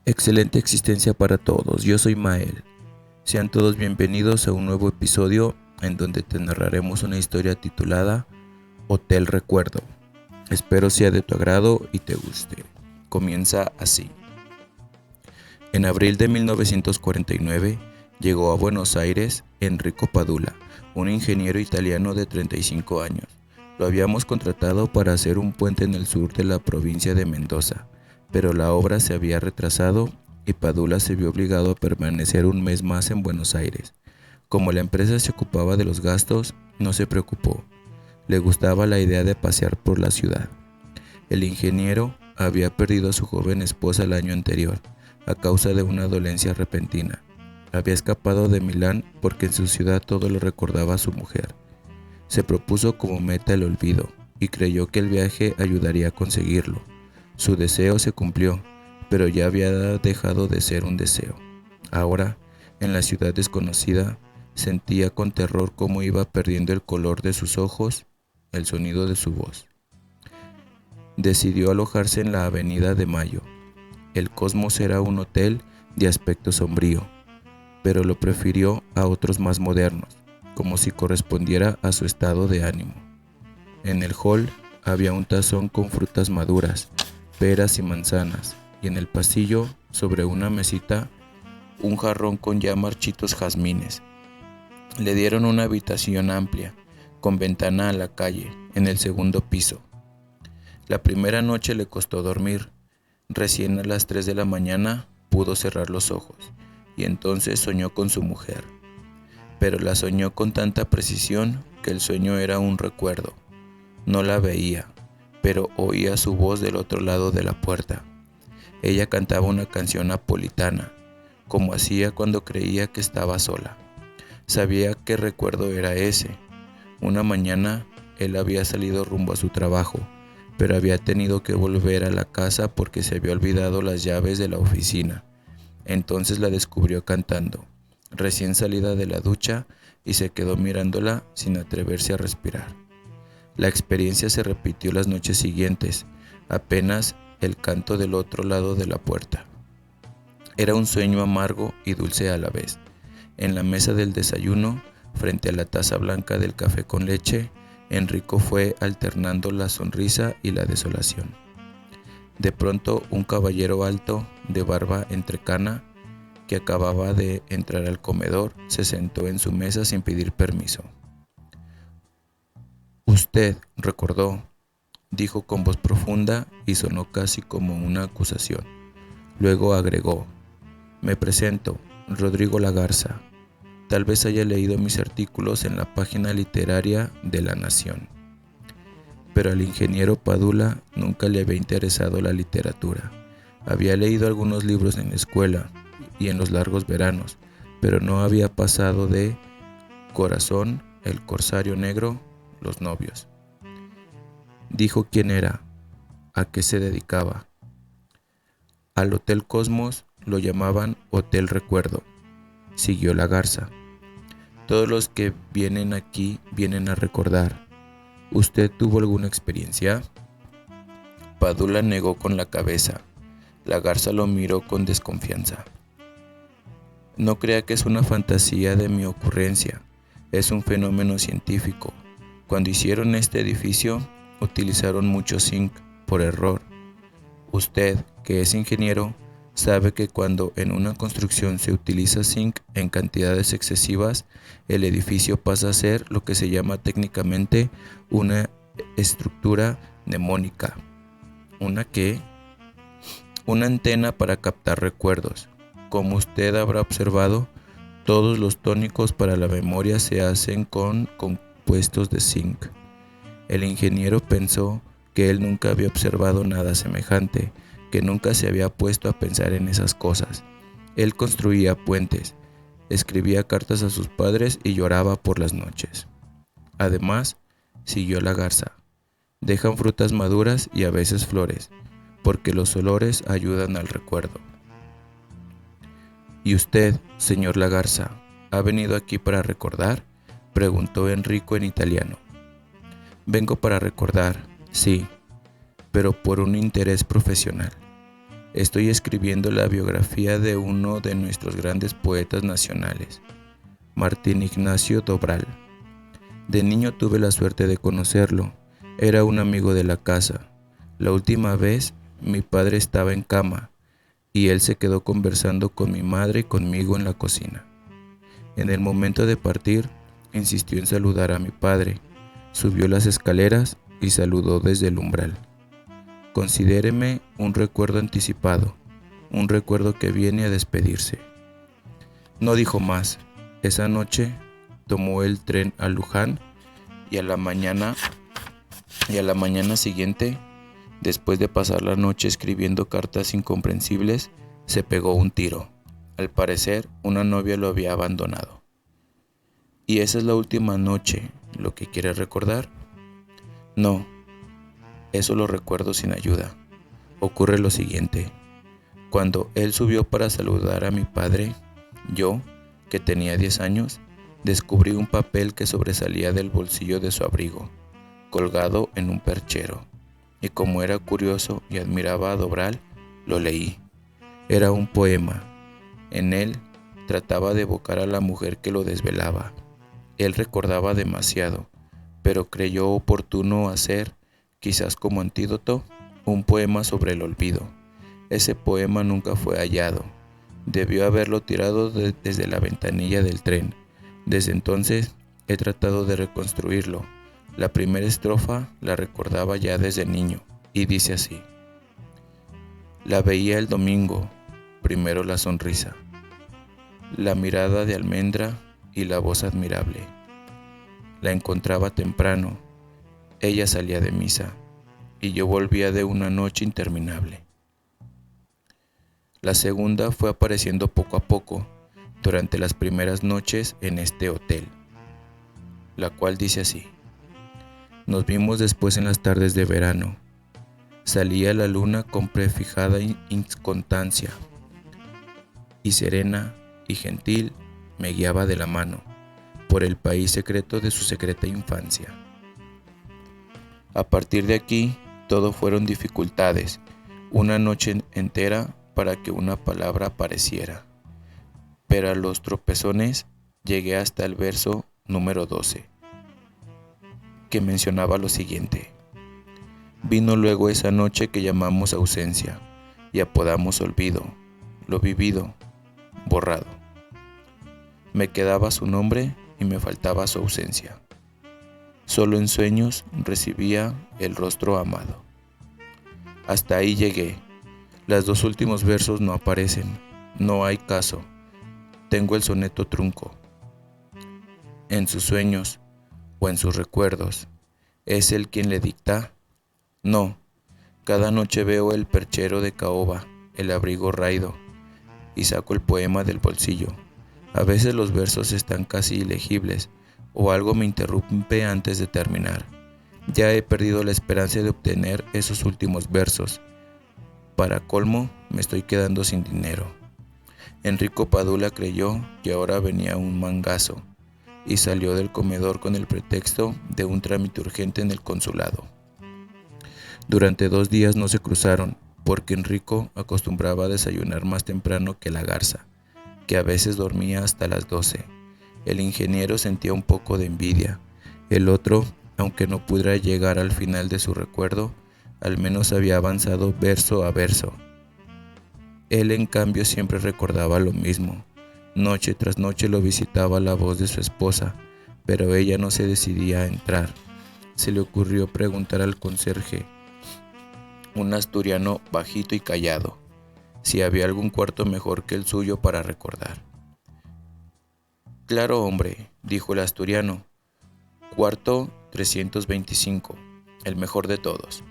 Excelente existencia para todos, yo soy Mael. Sean todos bienvenidos a un nuevo episodio en donde te narraremos una historia titulada Hotel Recuerdo. Espero sea de tu agrado y te guste. Comienza así. En abril de 1949 llegó a Buenos Aires Enrico Padula, un ingeniero italiano de 35 años. Lo habíamos contratado para hacer un puente en el sur de la provincia de Mendoza, pero la obra se había retrasado y Padula se vio obligado a permanecer un mes más en Buenos Aires. Como la empresa se ocupaba de los gastos, no se preocupó. Le gustaba la idea de pasear por la ciudad. El ingeniero había perdido a su joven esposa el año anterior, a causa de una dolencia repentina. Había escapado de Milán porque en su ciudad todo lo recordaba a su mujer. Se propuso como meta el olvido y creyó que el viaje ayudaría a conseguirlo. Su deseo se cumplió, pero ya había dejado de ser un deseo. Ahora, en la ciudad desconocida, sentía con terror cómo iba perdiendo el color de sus ojos, el sonido de su voz. Decidió alojarse en la Avenida de Mayo. El Cosmos era un hotel de aspecto sombrío, pero lo prefirió a otros más modernos, como si correspondiera a su estado de ánimo. En el hall había un tazón con frutas maduras, peras y manzanas, y en el pasillo, sobre una mesita, un jarrón con ya marchitos jazmines. Le dieron una habitación amplia, con ventana a la calle, en el segundo piso. La primera noche le costó dormir. Recién a las 3 de la mañana pudo cerrar los ojos, y entonces soñó con su mujer. Pero la soñó con tanta precisión que el sueño era un recuerdo. No la veía, pero oía su voz del otro lado de la puerta. Ella cantaba una canción napolitana, como hacía cuando creía que estaba sola. Sabía qué recuerdo era ese. Una mañana él había salido rumbo a su trabajo, pero había tenido que volver a la casa porque se había olvidado las llaves de la oficina. Entonces la descubrió cantando, recién salida de la ducha, y se quedó mirándola sin atreverse a respirar. La experiencia se repitió las noches siguientes, apenas el canto del otro lado de la puerta. Era un sueño amargo y dulce a la vez. En la mesa del desayuno, frente a la taza blanca del café con leche, Enrico fue alternando la sonrisa y la desolación. De pronto, un caballero alto, de barba entrecana, que acababa de entrar al comedor, se sentó en su mesa sin pedir permiso. «Usted», recordó, dijo con voz profunda y sonó casi como una acusación. Luego agregó: «Me presento, Rodrigo Lagarza. Tal vez haya leído mis artículos en la página literaria de La Nación». Pero al ingeniero Padula nunca le había interesado la literatura. Había leído algunos libros en la escuela y en los largos veranos, pero no había pasado de Corazón, El Corsario Negro, Los Novios. Dijo quién era, a qué se dedicaba. Al Hotel Cosmos lo llamaban Hotel Recuerdo. Siguió Lagarza. Todos los que vienen aquí vienen a recordar. ¿Usted tuvo alguna experiencia? Padula negó con la cabeza. Lagarza lo miró con desconfianza. No crea que es una fantasía de mi ocurrencia, es un fenómeno científico. Cuando hicieron este edificio, utilizaron mucho zinc por error. Usted, que es ingeniero, sabe que cuando en una construcción se utiliza zinc en cantidades excesivas, el edificio pasa a ser lo que se llama técnicamente una estructura mnemónica. ¿Una qué? Una antena para captar recuerdos. Como usted habrá observado, todos los tónicos para la memoria se hacen con compuestos de zinc. El ingeniero pensó que él nunca había observado nada semejante, que nunca se había puesto a pensar en esas cosas. Él construía puentes, escribía cartas a sus padres y lloraba por las noches. Además, siguió Lagarza, dejan frutas maduras y a veces flores, porque los olores ayudan al recuerdo. ¿Y usted, señor Lagarza, ha venido aquí para recordar?, preguntó Enrico en italiano. Vengo para recordar, sí, pero por un interés profesional. Estoy escribiendo la biografía de uno de nuestros grandes poetas nacionales, Martín Ignacio Dobral. De niño tuve la suerte de conocerlo. Era un amigo de la casa. La última vez mi padre estaba en cama y él se quedó conversando con mi madre y conmigo en la cocina. En el momento de partir, insistió en saludar a mi padre. Subió las escaleras y saludó desde el umbral. Considéreme un recuerdo anticipado, un recuerdo que viene a despedirse. No dijo más. Esa noche tomó el tren a Luján y a la mañana siguiente, después de pasar la noche escribiendo cartas incomprensibles, se pegó un tiro. Al parecer, una novia lo había abandonado. ¿Y esa es la última noche, lo que quiere recordar? No, eso lo recuerdo sin ayuda. Ocurre lo siguiente. Cuando él subió para saludar a mi padre, yo, que tenía 10 años, descubrí un papel que sobresalía del bolsillo de su abrigo, colgado en un perchero, y como era curioso y admiraba a Dobral, lo leí. Era un poema. En él trataba de evocar a la mujer que lo desvelaba. Él recordaba demasiado, pero creyó oportuno hacer, quizás como antídoto, un poema sobre el olvido. Ese poema nunca fue hallado. Debió haberlo tirado desde la ventanilla del tren. Desde entonces he tratado de reconstruirlo. La primera estrofa la recordaba ya desde niño y dice así: la veía el domingo, primero la sonrisa, la mirada de almendra y la voz admirable. La encontraba temprano, ella salía de misa y yo volvía de una noche interminable. La segunda fue apareciendo poco a poco durante las primeras noches en este hotel, la cual dice así: nos vimos después en las tardes de verano. Salía la luna con prefijada inconstancia, y serena y gentil me guiaba de la mano por el país secreto de su secreta infancia. A partir de aquí, todo fueron dificultades, una noche entera para que una palabra apareciera. Pero a los tropezones llegué hasta el verso número 12, que mencionaba lo siguiente: vino luego esa noche que llamamos ausencia y apodamos olvido, lo vivido, borrado. Me quedaba su nombre y me faltaba su ausencia. Solo en sueños recibía el rostro amado. Hasta ahí llegué. Los dos últimos versos no aparecen. No hay caso. Tengo el soneto trunco. En sus sueños o en sus recuerdos, ¿es él quien le dicta? No. Cada noche veo el perchero de caoba, el abrigo raído, y saco el poema del bolsillo. A veces los versos están casi ilegibles, o algo me interrumpe antes de terminar. Ya he perdido la esperanza de obtener esos últimos versos. Para colmo, me estoy quedando sin dinero. Enrico Padula creyó que ahora venía un mangazo y salió del comedor con el pretexto de un trámite urgente en el consulado. Durante 2 días no se cruzaron, porque Enrico acostumbraba a desayunar más temprano que la garza, que a veces dormía hasta las 12. El ingeniero sentía un poco de envidia. El otro, aunque no pudiera llegar al final de su recuerdo, al menos había avanzado verso a verso. Él, en cambio, siempre recordaba lo mismo. Noche tras noche lo visitaba la voz de su esposa, pero ella no se decidía a entrar. Se le ocurrió preguntar al conserje, un asturiano bajito y callado, si había algún cuarto mejor que el suyo para recordar. Claro, hombre, dijo el asturiano, cuarto 325, el mejor de todos.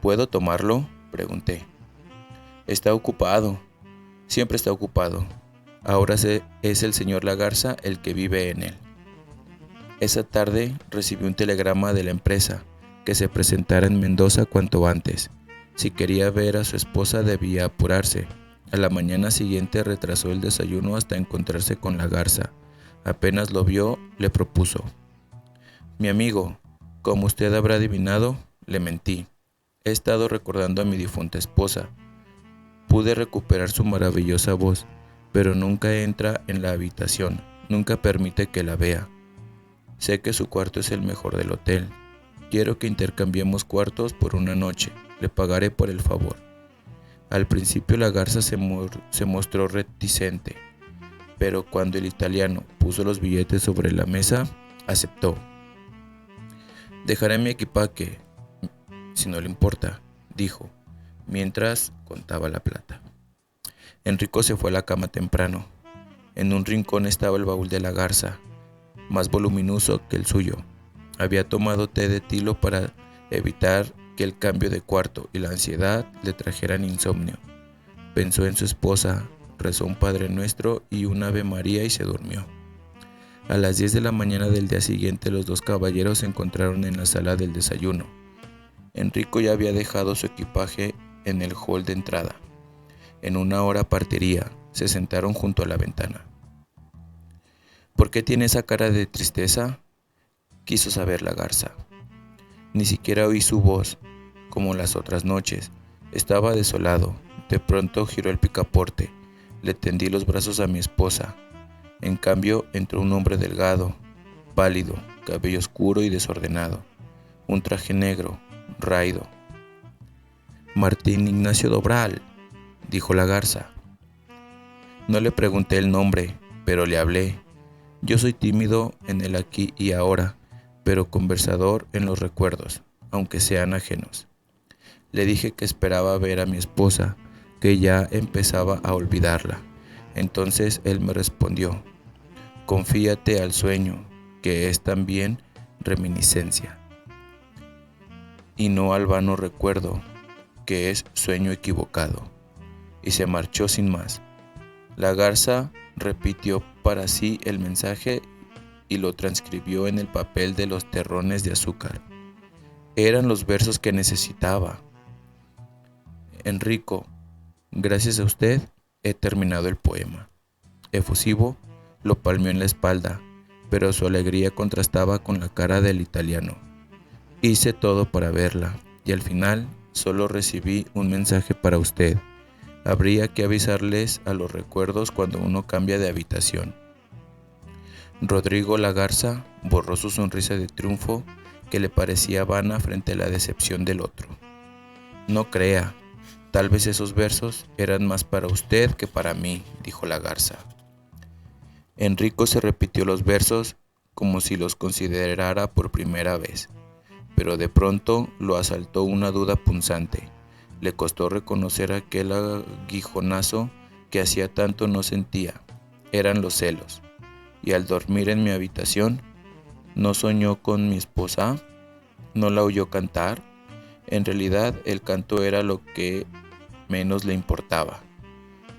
¿Puedo tomarlo?, pregunté. Está ocupado, siempre está ocupado. Ahora es el señor Lagarza el que vive en él. Esa tarde recibí un telegrama de la empresa que se presentara en Mendoza cuanto antes. Si quería ver a su esposa debía apurarse. A la mañana siguiente retrasó el desayuno hasta encontrarse con Lagarza. Apenas lo vio, le propuso: mi amigo, como usted habrá adivinado, le mentí. He estado recordando a mi difunta esposa. Pude recuperar su maravillosa voz, pero nunca entra en la habitación, nunca permite que la vea. Sé que su cuarto es el mejor del hotel. Quiero que intercambiemos cuartos por una noche. Le pagaré por el favor. Al principio la garza se mostró reticente, pero cuando el italiano puso los billetes sobre la mesa, aceptó. Dejaré mi equipaje, si no le importa, dijo, mientras contaba la plata. Enrico se fue a la cama temprano. En un rincón estaba el baúl de la garza, más voluminoso que el suyo. Había tomado té de tilo para evitar que el cambio de cuarto y la ansiedad le trajeran insomnio. Pensó en su esposa, rezó un Padre Nuestro y un Ave María y se durmió. A las 10 de la mañana del día siguiente los dos caballeros se encontraron en la sala del desayuno. Enrico ya había dejado su equipaje en el hall de entrada. En una hora partiría. Se sentaron junto a la ventana. ¿Por qué tiene esa cara de tristeza?, quiso saber la garza. Ni siquiera oí su voz, como las otras noches. Estaba desolado. De pronto giró el picaporte. Le tendí los brazos a mi esposa. En cambio, entró un hombre delgado, pálido, cabello oscuro y desordenado. Un traje negro, raído. Martín Ignacio Dobral, dijo la garza. No le pregunté el nombre, pero le hablé. Yo soy tímido en el aquí y ahora, pero conversador en los recuerdos, aunque sean ajenos. Le dije que esperaba ver a mi esposa, que ya empezaba a olvidarla. Entonces él me respondió: confíate al sueño, que es también reminiscencia, y no al vano recuerdo, que es sueño equivocado. Y se marchó sin más. La garza repitió para sí el mensaje y lo transcribió en el papel de los terrones de azúcar. Eran los versos que necesitaba. Enrico, gracias a usted he terminado el poema. Efusivo, lo palmeó en la espalda, pero su alegría contrastaba con la cara del italiano. Hice todo para verla, y al final solo recibí un mensaje para usted. Habría que avisarles a los recuerdos cuando uno cambia de habitación. Rodrigo la garza borró su sonrisa de triunfo, que le parecía vana frente a la decepción del otro. No crea, tal vez esos versos eran más para usted que para mí, dijo la garza. Enrico se repitió los versos como si los considerara por primera vez, pero de pronto lo asaltó una duda punzante. Le costó reconocer aquel aguijonazo que hacía tanto no sentía. Eran los celos. Y al dormir en mi habitación, ¿no soñó con mi esposa? ¿No la oyó cantar? En realidad, el canto era lo que menos le importaba.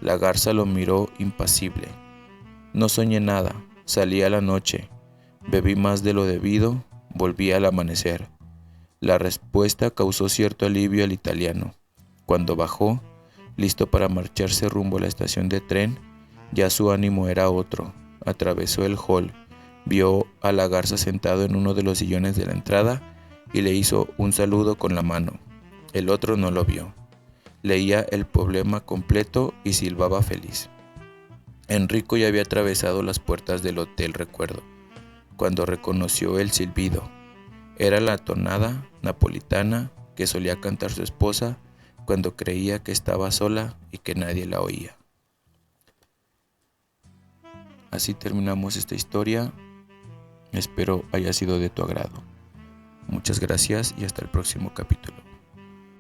La garza lo miró impasible. No soñé nada. Salí a la noche. Bebí más de lo debido. Volví al amanecer. La respuesta causó cierto alivio al italiano. Cuando bajó, listo para marcharse rumbo a la estación de tren, ya su ánimo era otro. Atravesó el hall, vio a la garza sentado en uno de los sillones de la entrada y le hizo un saludo con la mano. El otro no lo vio. Leía el poema completo y silbaba feliz. Enrico ya había atravesado las puertas del Hotel Recuerdo, cuando reconoció el silbido. Era la tonada napolitana que solía cantar su esposa cuando creía que estaba sola y que nadie la oía. Así terminamos esta historia. Espero haya sido de tu agrado. Muchas gracias y hasta el próximo capítulo.